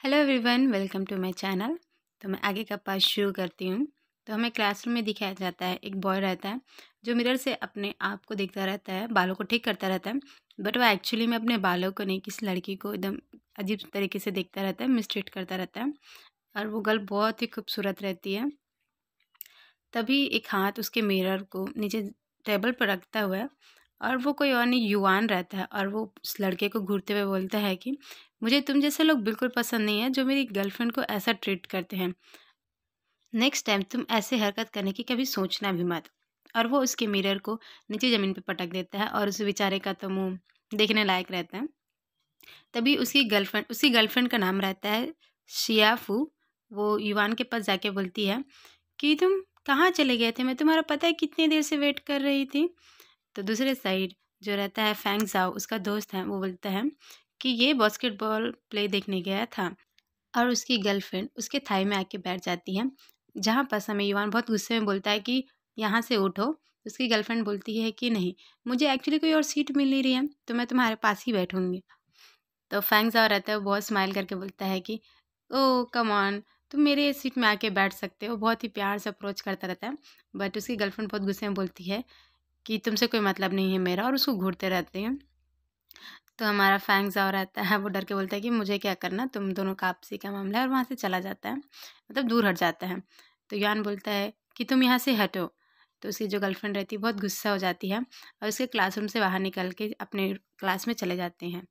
Hello everyone, welcome to my channel. तो मैं आगे का पार्ट शुरू करती हूँ। तो हमें क्लासरूम में दिखाया जाता है, एक बॉय रहता है जो मिरर से अपने आप को देखता रहता है, बालों को ठीक करता रहता है। बट वो एक्चुअली में अपने बालों को नहीं, किसी लड़की को एकदम अजीब तरीके से देखता रहता है, मिसट्रीट करता रहता है। और वो गर्ल बहुत ही खूबसूरत रहती है। तभी एक हाथ उसके मिरर को नीचे टेबल पर रखता हुआ है, और वो कोई और नहीं, युवान रहता है। और वो उस लड़के को घूरते हुए बोलता है कि मुझे तुम जैसे लोग बिल्कुल पसंद नहीं है जो मेरी गर्लफ्रेंड को ऐसा ट्रीट करते हैं। नेक्स्ट टाइम तुम ऐसे हरकत करने की कभी सोचना भी मत। और वो उसके मिरर को नीचे ज़मीन पे पटक देता है, और उस बेचारे का तो मुंह देखने लायक रहता है। तभी उसकी गर्लफ्रेंड का नाम रहता है शियाफू। वो युवान के पास जाके बोलती है कि तुम कहाँ चले गए थे, मैं तुम्हारा पता है कितनी देर से वेट कर रही थी। तो दूसरे साइड जो रहता है फैंग जाओ, उसका दोस्त है, वो बोलता है कि ये बास्केटबॉल प्ले देखने गया था। और उसकी गर्लफ्रेंड उसके थाई में आके बैठ जाती है, जहाँ पर समय युवान बहुत गुस्से में बोलता है कि यहाँ से उठो। उसकी गर्लफ्रेंड बोलती है कि नहीं, मुझे एक्चुअली कोई और सीट मिल नहीं रही है, तो मैं तुम्हारे पास ही बैठूंगी। तो फैंग जाओ रहता है, वो बहुत स्माइल करके बोलता है कि ओ कम ऑन, तुम मेरे सीट में आके बैठ सकते हो। बहुत ही प्यार से अप्रोच करता रहता है। बट उसकी गर्लफ्रेंड बहुत गुस्से में बोलती है कि तुमसे कोई मतलब नहीं है मेरा, और उसको घूरते रहते हैं। तो हमारा फैंग जाओ रहता है, वो डर के बोलता है कि मुझे क्या करना, तुम दोनों का आपसी का मामला है, और वहाँ से चला जाता है, मतलब दूर हट जाता है। तो यान बोलता है कि तुम यहाँ से हटो। तो उसकी जो गर्लफ्रेंड रहती है बहुत गुस्सा हो जाती है, और उसके क्लासरूम से बाहर निकल के अपने क्लास में चले जाते हैं।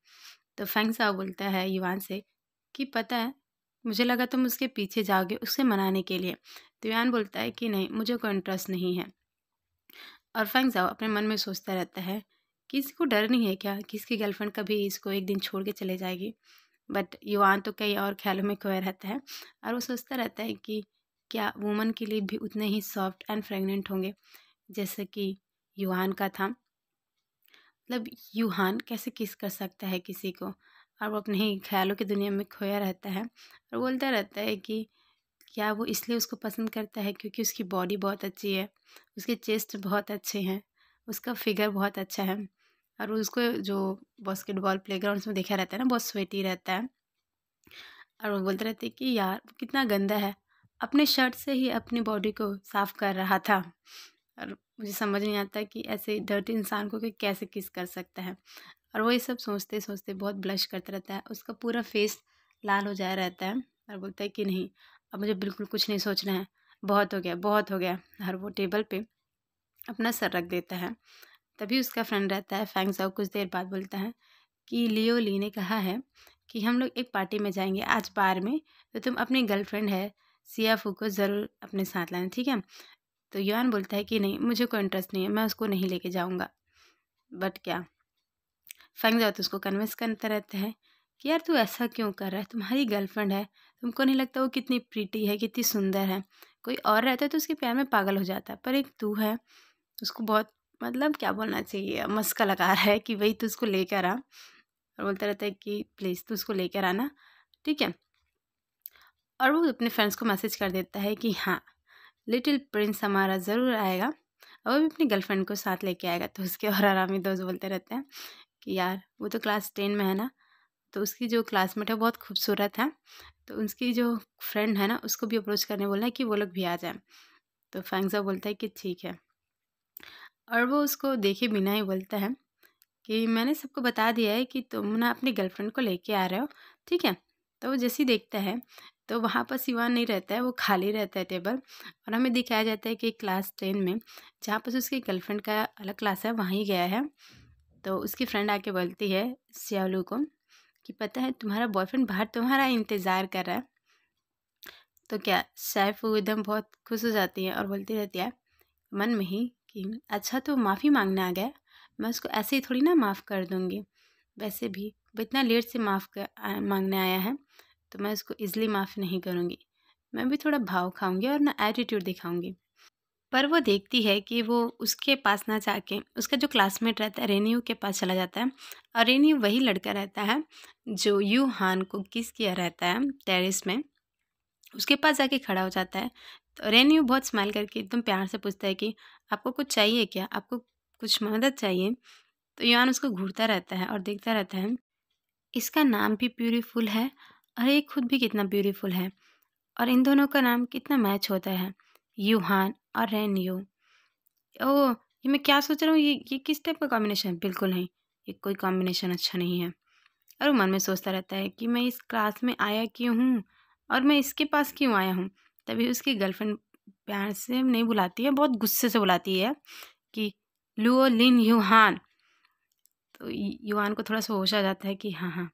तो फैंग जाओ बोलता है युवान से कि पता है, मुझे लगा तुम उसके पीछे जाओगे उसे मनाने के लिए। तो युवान बोलता है कि नहीं, मुझे कोई इंटरेस्ट नहीं है। और फैंग जाओ अपने मन में सोचता रहता है कि इसको डर नहीं है क्या कि इसकी गर्लफ्रेंड कभी इसको एक दिन छोड़ के चले जाएगी। बट युवान तो कई और ख्यालों में खोया रहता है, और वो सोचता रहता है कि क्या वुमन के लिए भी उतने ही सॉफ्ट एंड प्रेग्नेंट होंगे जैसे कि युवान का था। मतलब युहान कैसे किस कर सकता है किसी को, और वो अपने ही ख्यालों की दुनिया में खोया रहता है। और बोलता रहता है कि क्या वो इसलिए उसको पसंद करता है क्योंकि उसकी बॉडी बहुत अच्छी है, उसके चेस्ट बहुत अच्छे हैं, उसका फिगर बहुत अच्छा है। और उसको जो बास्केटबॉल प्लेग्राउंड्स में देखा रहता है ना, बहुत स्वेटी रहता है। और वो बोलते रहते हैं कि यार वो कितना गंदा है, अपने शर्ट से ही अपनी बॉडी को साफ कर रहा था। और मुझे समझ नहीं आता कि ऐसे डर्टी इंसान को कोई कैसे किस कर सकता है। और वो ये सब सोचते सोचते बहुत ब्लश करता रहता है, उसका पूरा फेस लाल हो जाया रहता है। और बोलता है कि नहीं, अब मुझे बिल्कुल कुछ नहीं सोचना है, बहुत हो गया बहुत हो गया। और वो टेबल पे अपना सर रख देता है। तभी उसका फ्रेंड रहता है फैंग जाओ, कुछ देर बाद बोलता है कि लियो ली ने कहा है कि हम लोग एक पार्टी में जाएंगे आज बार में, तो तुम अपनी गर्लफ्रेंड है सियाफू को ज़रूर अपने साथ लाना, ठीक है। तो युआन बोलता है कि नहीं, मुझे कोई इंटरेस्ट नहीं है, मैं उसको नहीं लेके जाऊँगा। बट क्या, फैंग जाओ तो उसको कन्विंस करता रहता है कि यार तू ऐसा क्यों कर रहा है, तुम्हारी गर्लफ्रेंड है, तुमको नहीं लगता वो कितनी प्रीटी है, कितनी सुंदर है। कोई और रहता है तो उसके प्यार में पागल हो जाता है, पर एक तू है, उसको बहुत, मतलब क्या बोलना चाहिए, मस्का लगा रहा है कि वही तू उसको लेकर आ। और बोलता रहता है कि प्लीज़ तू उसको लेकर आना, ठीक है। और वो अपने फ्रेंड्स को मैसेज कर देता है कि हाँ, लिटिल प्रिंस हमारा ज़रूर आएगा, और वो भी अपनी गर्लफ्रेंड को साथ लेके आएगा। तो उसके और आरामी दोस्त बोलते रहते हैं कि यार वो तो क्लास 10 में है ना, तो उसकी जो क्लासमेट है बहुत खूबसूरत है, तो उसकी जो फ्रेंड है ना उसको भी अप्रोच करने बोलना है कि वो लोग भी आ जाए। तो फैंगजा बोलता है कि ठीक है। और वो उसको देखे बिना ही बोलता है कि मैंने सबको बता दिया है कि तुम ना अपनी गर्लफ्रेंड को लेके आ रहे हो, ठीक है। तो वो जैसे ही देखता है तो वहाँ पर सिवान नहीं रहता है, वो खाली रहता है टेबल। और हमें दिखाया जाता है कि क्लास 10 में जहाँ पर उसकी गर्लफ्रेंड का अलग क्लास है वहीं गया है। तो उसकी फ्रेंड आके बोलती है सियालू को कि पता है तुम्हारा बॉयफ्रेंड बाहर तुम्हारा इंतज़ार कर रहा है। तो क्या सैफ वो एकदम बहुत खुश हो जाती है और बोलती रहती है मन में ही कि अच्छा तो माफ़ी मांगने आ गया, मैं उसको ऐसे ही थोड़ी ना माफ़ कर दूँगी। वैसे भी वो इतना लेट से मांगने आया है, तो मैं उसको ईज़िली माफ़ नहीं करूँगी। मैं भी थोड़ा भाव खाऊँगी और ना एटीट्यूड दिखाऊँगी। पर वो देखती है कि वो उसके पास ना जाके उसका जो क्लासमेट रहता है रेन्यू के पास चला जाता है। और रेन्यू वही लड़का रहता है जो यू हान को किस किया रहता है टेरेस में, उसके पास जाके खड़ा हो जाता है। तो रेन्यू बहुत स्माइल करके एकदम प्यार से पूछता है कि आपको कुछ चाहिए क्या, आपको कुछ मदद चाहिए। तो युआन उसको घूरता रहता है और देखता रहता है, इसका नाम भी ब्यूटीफुल है और ये खुद भी कितना ब्यूटीफुल है, और इन दोनों का नाम कितना मैच होता है, यूहान और रेन यू। ओह! ये मैं क्या सोच रहा हूँ, ये किस टाइप का कॉम्बिनेशन है? बिल्कुल नहीं, ये कोई कॉम्बिनेशन अच्छा नहीं है। और वो मन में सोचता रहता है कि मैं इस क्लास में आया क्यों हूँ और मैं इसके पास क्यों आया हूँ। तभी उसकी गर्लफ्रेंड प्यार से नहीं बुलाती है, बहुत गुस्से से बुलाती है कि लुओ लिन यूहान। तो युआन को थोड़ा सा होश आ जाता है कि हाँ हाँ,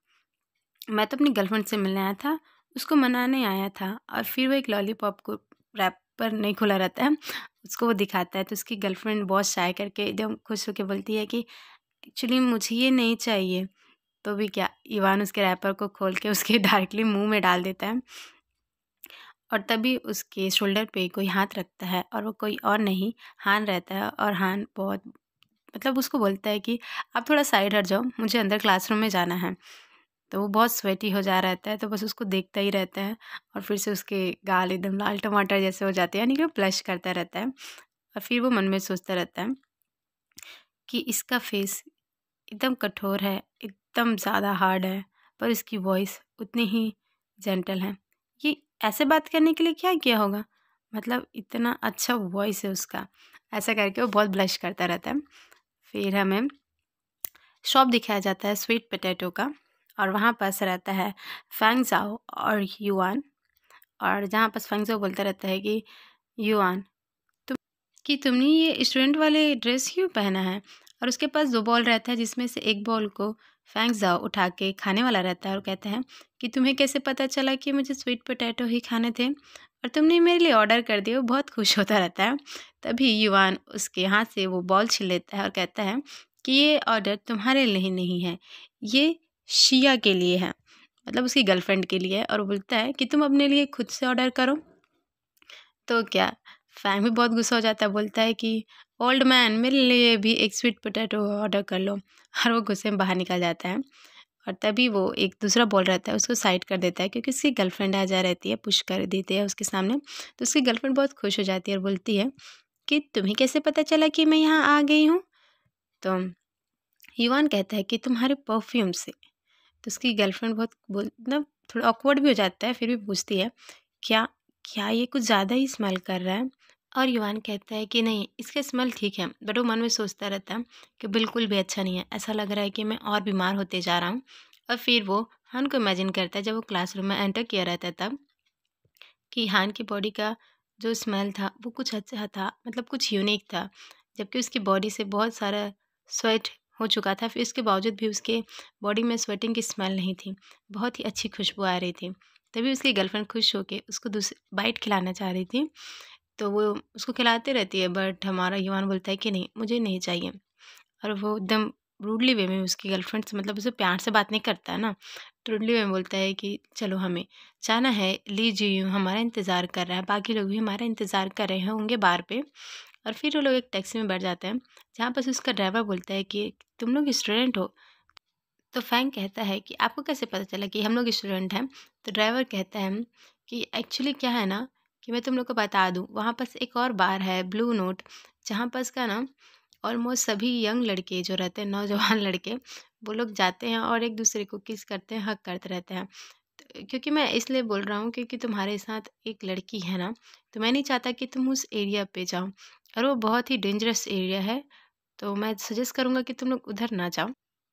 मैं तो अपनी गर्लफ्रेंड से मिलने आया था, उसको मनाने आया था। और फिर वो एक लॉलीपॉप को रैपर नहीं खुला रहता है, उसको वो दिखाता है। तो उसकी गर्लफ्रेंड बहुत शाय करके एकदम खुश होकर बोलती है कि एक्चुअली मुझे ये नहीं चाहिए। तो भी क्या, इवान उसके रैपर को खोल के उसके डायरेक्टली मुंह में डाल देता है। और तभी उसके शोल्डर पे कोई हाथ रखता है, और वो कोई और नहीं, हान रहता है। और हान बहुत, मतलब उसको बोलता है कि आप थोड़ा साइड हट जाओ, मुझे अंदर क्लासरूम में जाना है। तो वो बहुत स्वेटी हो जा रहता है, तो बस उसको देखता ही रहता है। और फिर से उसके गाल एकदम लाल टमाटर जैसे हो जाते हैं, यानी कि वो ब्लश करता रहता है। और फिर वो मन में सोचता रहता है कि इसका फेस एकदम कठोर है, एकदम ज़्यादा हार्ड है, पर इसकी वॉइस उतनी ही जेंटल है। ये ऐसे बात करने के लिए क्या किया होगा? मतलब इतना अच्छा वॉइस है उसका। ऐसा करके वो बहुत ब्लश करता रहता है। फिर हमें शॉप दिखाया जाता है स्वीट पोटैटो का, और वहाँ पास रहता है फैंग ज़ाओ और युआन। और जहाँ पास फैंग ज़ाओ बोलता रहता है कि युआन, कि तुमने ये स्टूडेंट वाले ड्रेस क्यों पहना है? और उसके पास 2 बॉल रहता है, जिसमें से एक बॉल को फैंग ज़ाओ उठा के खाने वाला रहता है और कहता है कि तुम्हें कैसे पता चला कि मुझे स्वीट पोटैटो ही खाने थे और तुमने मेरे लिए ऑर्डर कर दिया। वो बहुत खुश होता रहता है। तभी युवान उसके हाथ से वो बॉल छीन लेता है और कहता है कि ये ऑर्डर तुम्हारे लिए नहीं है, ये शिया के लिए है, मतलब उसकी गर्लफ्रेंड के लिए है। और वो बोलता है कि तुम अपने लिए खुद से ऑर्डर करो। तो क्या, फैंग भी बहुत गुस्सा हो जाता है, बोलता है कि ओल्ड मैन, मेरे लिए भी एक स्वीट पोटैटो ऑर्डर कर लो। और वो गुस्से में बाहर निकल जाता है। और तभी वो एक दूसरा बॉल रहता है, उसको साइड कर देता है, क्योंकि उसकी गर्लफ्रेंड आ जा रहती है, पुश कर देती है उसके सामने। तो उसकी गर्लफ्रेंड बहुत खुश हो जाती है और बोलती है कि तुम्हें कैसे पता चला कि मैं यहाँ आ गई हूँ? तो युवान कहता है कि तुम्हारे परफ्यूम से। तो उसकी गर्लफ्रेंड बहुत मतलब थोड़ा ऑकवर्ड भी हो जाता है, फिर भी पूछती है क्या, क्या ये कुछ ज़्यादा ही स्मेल कर रहा है? और युवान कहता है कि नहीं, इसका स्मेल ठीक है, बट वो मन में सोचता रहता है कि बिल्कुल भी अच्छा नहीं है, ऐसा लग रहा है कि मैं और बीमार होते जा रहा हूँ। और फिर वो हान को इमेजिन करता है, जब वो क्लासरूम में एंटर किया रहता तब, कि हान की बॉडी का जो स्मेल था वो कुछ अच्छा था, मतलब कुछ यूनिक था। जबकि उसकी बॉडी से बहुत सारा स्वेट हो चुका था, फिर इसके बावजूद भी उसके बॉडी में स्वेटिंग की स्मेल नहीं थी, बहुत ही अच्छी खुशबू आ रही थी। तभी उसकी गर्लफ्रेंड खुश होके उसको दूसरी बाइट खिलाना चाह रही थी। तो वो उसको खिलाती रहती है, बट हमारा युवान बोलता है कि नहीं, मुझे नहीं चाहिए। और वो एकदम रूडली वे में उसकी गर्लफ्रेंड से, मतलब उसे प्यार से बात नहीं करता है ना, तो रूडली वे में बोलता है कि चलो हमें जाना है, लीजिए, हमारा इंतज़ार कर रहा है, बाकी लोग भी हमारा इंतज़ार कर रहे होंगे बाहर पे। और फिर वो लोग एक टैक्सी में बैठ जाते हैं, जहाँ पर उसका ड्राइवर बोलता है कि तुम लोग स्टूडेंट हो? तो फैंग कहता है कि आपको कैसे पता चला कि हम लोग स्टूडेंट हैं? तो ड्राइवर कहता है कि एक्चुअली क्या है ना, कि मैं तुम लोग को बता दूँ, वहाँ पास एक और बार है ब्लू नोट, जहाँ पास का ना ऑलमोस्ट सभी यंग लड़के जो रहते हैं, नौजवान लड़के, वो लोग जाते हैं और एक दूसरे को किस करते हैं, हग करते रहते हैं। तो क्योंकि मैं इसलिए बोल रहा हूँ क्योंकि तुम्हारे साथ एक लड़की है ना, तो मैं नहीं चाहता कि तुम उस एरिया पे जाओ, और वो बहुत ही डेंजरस एरिया है। तो मैं सजेस्ट करूँगा कि तुम लोग उधर ना जाओ।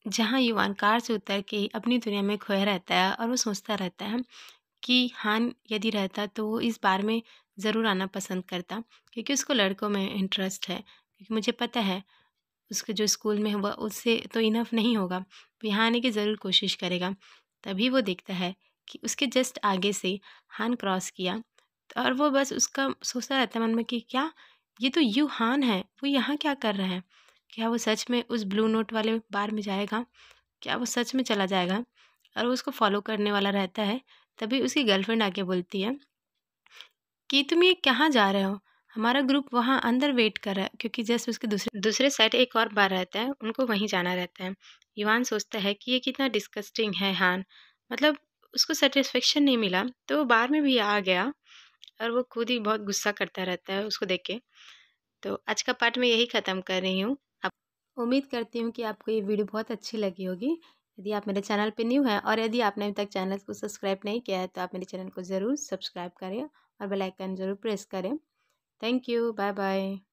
जहाँ युवान कार से उतर के अपनी दुनिया में खोया रहता है, और वो सोचता रहता है कि हान यदि रहता तो वो इस बार में ज़रूर आना पसंद करता, क्योंकि उसको लड़कों में इंटरेस्ट है। क्योंकि मुझे पता है उसके जो स्कूल में है वह उससे तो इनफ नहीं होगा, वो यहाँ आने की ज़रूर कोशिश करेगा। तभी वो देखता है कि उसके जस्ट आगे से हान क्रॉस किया, और वो बस उसका सोचता रहता है मन में कि क्या, ये तो यू हान है, वो यहाँ क्या कर रहा है? क्या वो सच में उस ब्लू नोट वाले बार में जाएगा? क्या वो सच में चला जाएगा? और वो उसको फॉलो करने वाला रहता है। तभी उसकी गर्लफ्रेंड आके बोलती है कि तुम ये कहाँ जा रहे हो? हमारा ग्रुप वहाँ अंदर वेट कर रहा है, क्योंकि जस्ट उसके दूसरे दूसरे साइड एक और बार रहता है, उनको वहीं जाना रहता है। युवान सोचता है कि ये कितना डिस्गस्टिंग है हान, मतलब उसको सेटिस्फेक्शन नहीं मिला तो वो बार में भी आ गया, और वो खुद ही बहुत गुस्सा करता रहता है उसको देख के। तो आज का पार्ट मैं यही ख़त्म कर रही हूँ। अब उम्मीद करती हूँ कि आपको ये वीडियो बहुत अच्छी लगी होगी। यदि आप मेरे चैनल पे न्यू हैं और यदि आपने अभी तक चैनल को सब्सक्राइब नहीं किया है तो आप मेरे चैनल को ज़रूर सब्सक्राइब करें और बेल आइकन ज़रूर प्रेस करें। Thank you, bye bye.